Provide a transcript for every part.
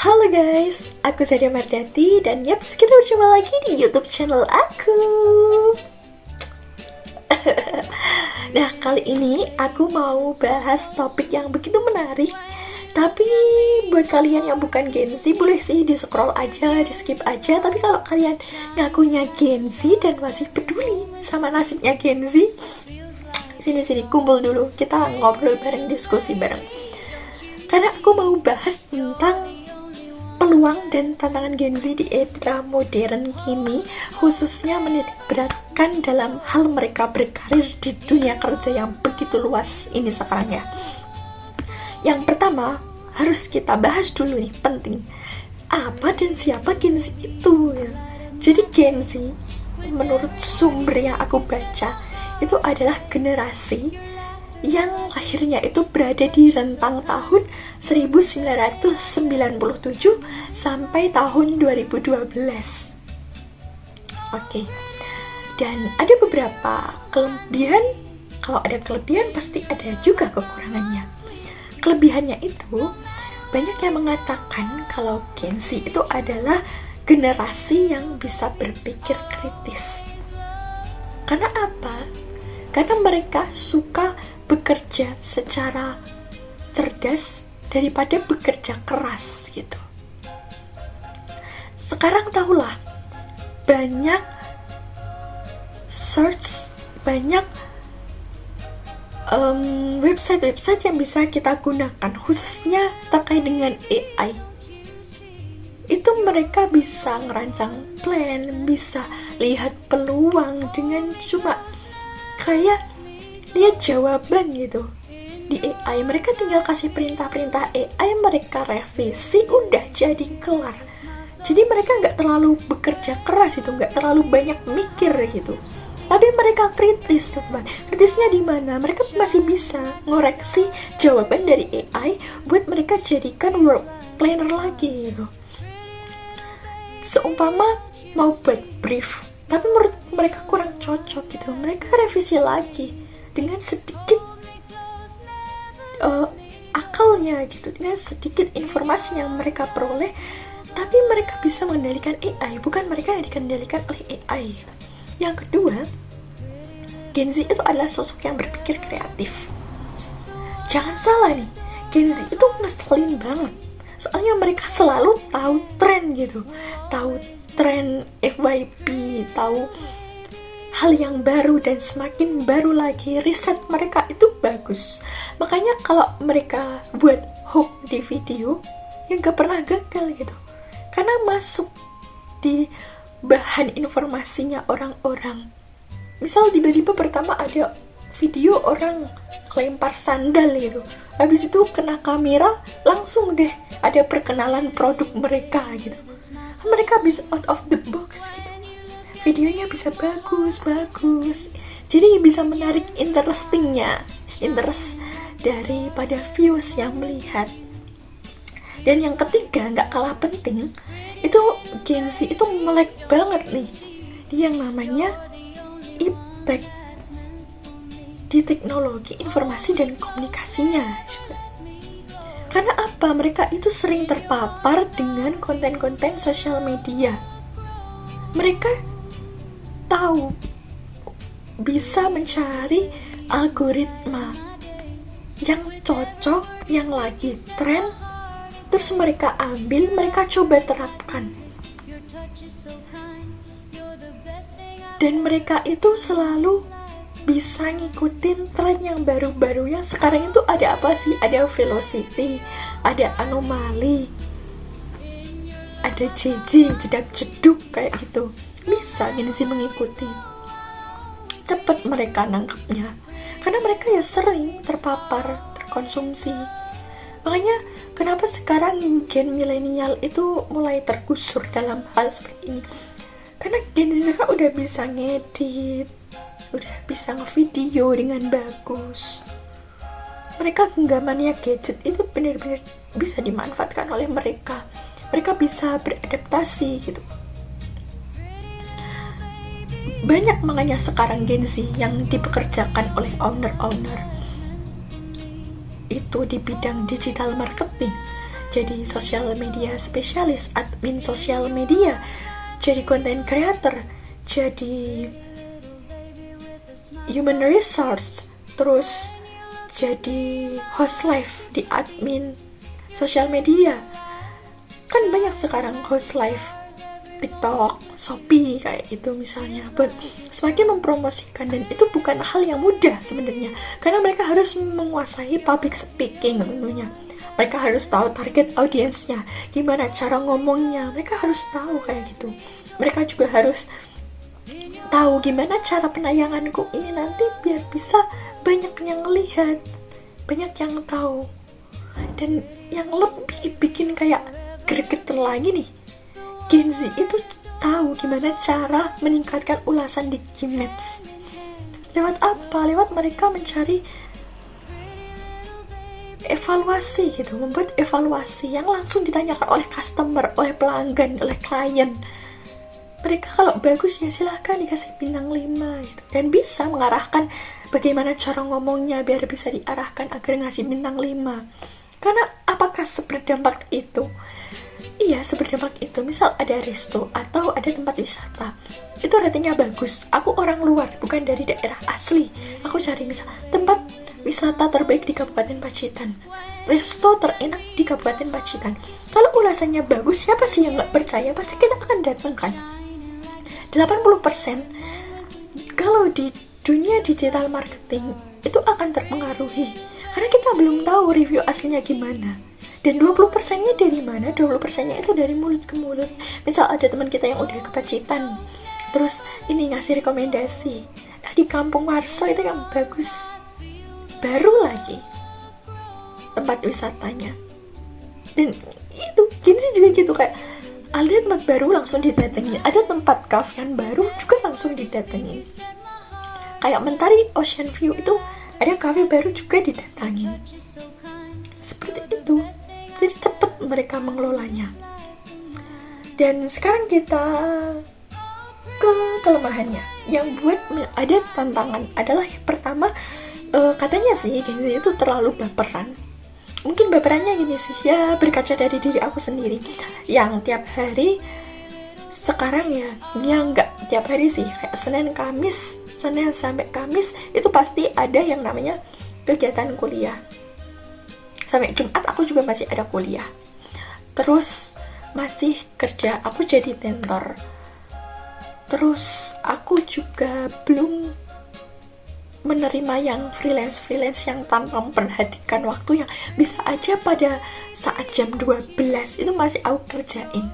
Halo guys, aku Zadia Mardati dan yaps, kita berjumpa lagi di YouTube channel aku. Nah, kali ini aku mau bahas topik yang begitu menarik. Tapi buat kalian yang bukan Gen Z, boleh sih di scroll aja, di skip aja. Tapi kalau kalian ngakunya Gen Z dan masih peduli sama nasibnya Gen Z, sini kumpul dulu, kita ngobrol bareng, diskusi bareng. Karena aku mau bahas tentang peluang dan tantangan Gen Z di era modern kini, khususnya menitik beratkan dalam hal mereka berkarir di dunia kerja yang begitu luas ini sekarang ya. Yang pertama, harus kita bahas dulu nih, penting. Apa dan siapa Gen Z itu? Jadi Gen Z, menurut sumber yang aku baca, itu adalah generasi yang lahirnya itu berada di rentang tahun 1997 sampai tahun 2012. Oke. Dan ada beberapa kelebihan. Kalau ada kelebihan pasti ada juga kekurangannya. Kelebihannya itu, banyak yang mengatakan kalau Gen Z itu adalah generasi yang bisa berpikir kritis. Karena apa? Karena mereka suka bekerja secara cerdas daripada bekerja keras gitu. Sekarang tahulah, banyak search, banyak website-website yang bisa kita gunakan, khususnya terkait dengan AI. Itu mereka bisa ngerancang plan, bisa lihat peluang dengan cuma kayak lihat jawaban gitu di AI. Mereka tinggal kasih perintah-perintah AI, mereka revisi, udah jadi kelar. Jadi mereka nggak terlalu bekerja keras itu, nggak terlalu banyak mikir gitu. Tapi mereka kritis, teman. Kritisnya di mana? Mereka masih bisa ngoreksi jawaban dari AI buat mereka jadikan work planner lagi gitu. Seumpama mau buat brief, tapi menurut mereka kurang cocok gitu, mereka revisi lagi dengan sedikit akalnya gitu, dengan sedikit informasi yang mereka peroleh. Tapi mereka bisa mengendalikan AI, bukan mereka yang dikendalikan oleh AI. Yang kedua, Gen Z itu adalah sosok yang berpikir kreatif. Jangan salah nih, Gen Z itu ngeselin banget. Soalnya mereka selalu tahu tren gitu, tahu tren FYP, tahu hal yang baru dan semakin baru lagi. Riset mereka itu bagus. Makanya kalau mereka buat hook di video, yang gak pernah gagal gitu. Karena masuk di bahan informasinya orang-orang. Misal tiba-tiba pertama ada video orang lempar sandal gitu, habis itu kena kamera, langsung deh ada perkenalan produk mereka gitu. Mereka bisa out of the box gitu. Videonya bisa bagus, jadi bisa menarik interest daripada views yang melihat. Dan yang ketiga, nggak kalah penting, itu Gen Z itu melek banget nih dia yang namanya impact di teknologi informasi dan komunikasinya. Karena apa? Mereka itu sering terpapar dengan konten-konten sosial media. Mereka tahu bisa mencari algoritma yang cocok, yang lagi tren, terus mereka ambil, mereka coba terapkan. Dan mereka itu selalu bisa ngikutin tren yang baru-baru. Yang sekarang itu ada apa sih? Ada velocity, ada anomali, ada JJ, jedak jeduk kayak gitu. Bisa Gen Z mengikuti. Cepet mereka nangkepnya. Karena mereka ya sering terpapar, terkonsumsi. Makanya kenapa sekarang gen milenial itu mulai tergusur dalam hal seperti ini. Karena Gen Z sekarang udah bisa ngedit, udah bisa ngevideo dengan bagus. Mereka genggamannya gadget itu benar-benar bisa dimanfaatkan oleh mereka. Mereka bisa beradaptasi gitu. Banyak makanya sekarang Gen Z yang dipekerjakan oleh owner-owner itu di bidang digital marketing. jadi social media spesialis, admin sosial media, jadi content creator, jadi human resource, terus jadi host live di admin sosial media. Kan banyak sekarang host live TikTok, Shopee kayak gitu misalnya, buat semakin mempromosikan. Dan itu bukan hal yang mudah sebenarnya, karena mereka harus menguasai public speaking tentunya. Mereka harus tahu target audiensnya, gimana cara ngomongnya, mereka harus tahu kayak gitu. Mereka juga harus tahu gimana cara penayanganku ini nanti biar bisa banyak yang lihat, banyak yang tahu. Dan yang lebih bikin kayak gregetan lagi nih, Gen Z itu tahu gimana cara meningkatkan ulasan di Gmaps. Lewat apa? Lewat mereka mencari evaluasi gitu, membuat evaluasi yang langsung ditanyakan oleh customer, oleh pelanggan, oleh klien. Mereka kalau bagus ya silahkan dikasih bintang 5 gitu. Dan bisa mengarahkan bagaimana cara ngomongnya biar bisa diarahkan agar ngasih bintang 5. Karena apakah seberdampak itu? Iya, seberdampak itu. Misal ada resto atau ada tempat wisata, itu ratingnya bagus. Aku orang luar, bukan dari daerah asli. Aku cari misal tempat wisata terbaik di Kabupaten Pacitan, resto terenak di Kabupaten Pacitan. Kalau ulasannya bagus, siapa sih yang nggak percaya? Pasti kita akan datang kan. 80% kalau di dunia digital marketing itu akan terpengaruhi karena kita belum tahu review aslinya gimana. Dan 20%-nya dari mana? 20%-nya itu dari mulut ke mulut. Misal ada teman kita yang udah ke Pacitan, terus ini ngasih rekomendasi, di Kampung Warso itu yang bagus, baru lagi tempat wisatanya. Dan itu Gen Z juga gitu, kayak ada tempat baru langsung didatengin, ada tempat cafe yang baru juga langsung didatengin. Kayak Mentari Ocean View itu ada cafe baru juga didatangin. Seperti itu. Jadi cepat mereka mengelolanya. Dan sekarang kita ke kelemahannya. Yang buat ada tantangan adalah yang pertama, katanya sih Gen Z itu terlalu baperan. Mungkin baperannya gini sih, ya berkaca dari diri aku sendiri yang tiap hari sekarang ya nggak tiap hari sih, kayak Senin sampai Kamis itu pasti ada yang namanya kegiatan kuliah. Sampai Jumat aku juga masih ada kuliah. Terus masih kerja, aku jadi tentor. Terus aku juga belum menerima yang freelance yang tanpa memperhatikan waktu, yang bisa aja pada saat jam 12 itu masih aku kerjain.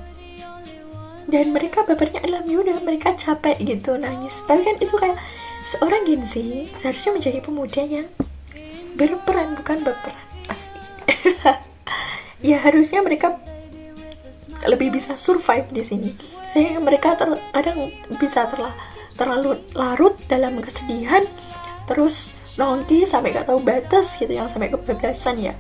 Dan mereka bapernya adalah yaudah mereka capek gitu, nangis. Tapi kan itu kayak seorang Gen Z seharusnya menjadi pemuda yang berperan, bukan baperan. Asli. Ya harusnya mereka lebih bisa survive di sini. Sehingga mereka kadang bisa terlalu larut dalam kesedihan, terus nongki sampai gak tahu batas gitu, yang sampai kebablasan ya.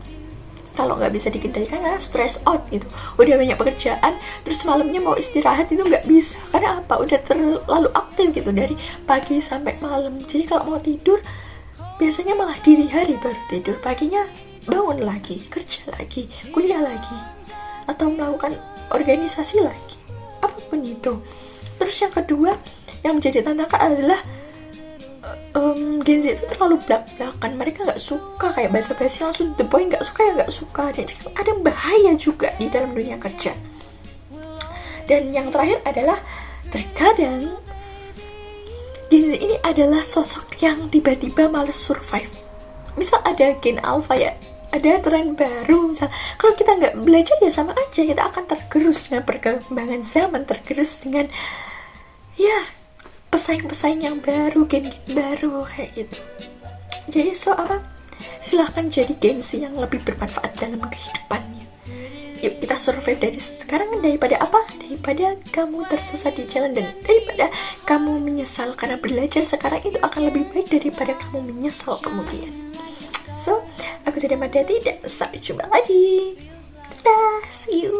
Kalau nggak bisa dikendalikan karena stress out gitu, udah banyak pekerjaan, terus malamnya mau istirahat itu nggak bisa. Karena apa? Udah terlalu aktif gitu dari pagi sampai malam. Jadi kalau mau tidur biasanya malah dini hari baru tidur, paginya bangun lagi, kerja lagi, kuliah lagi, atau melakukan organisasi lagi, apapun itu. Terus yang kedua yang menjadi tantangan adalah Gen Z itu terlalu belak-belakan. Mereka nggak suka kayak basa-basi langsung the point, nggak suka ya nggak suka. Dan ada bahaya juga di dalam dunia kerja. Dan yang terakhir adalah terkadang Gen Z ini adalah sosok yang tiba-tiba males survive. Misal ada Gen Alpha ya, ada tren baru, misal kalau kita nggak belajar ya sama aja, kita akan tergerus dengan perkembangan zaman, tergerus dengan ya pesaing-pesaing yang baru, gen-gen baru kayak gitu. Jadi silahkan jadi Gen Z yang lebih bermanfaat dalam kehidupannya. Yuk kita survive dari sekarang, daripada apa? Daripada kamu tersesat di jalan, dan daripada kamu menyesal karena belajar sekarang itu akan lebih baik daripada kamu menyesal kemudian. So, aku sudah Madati dan sampai jumpa lagi. Dadah, see you.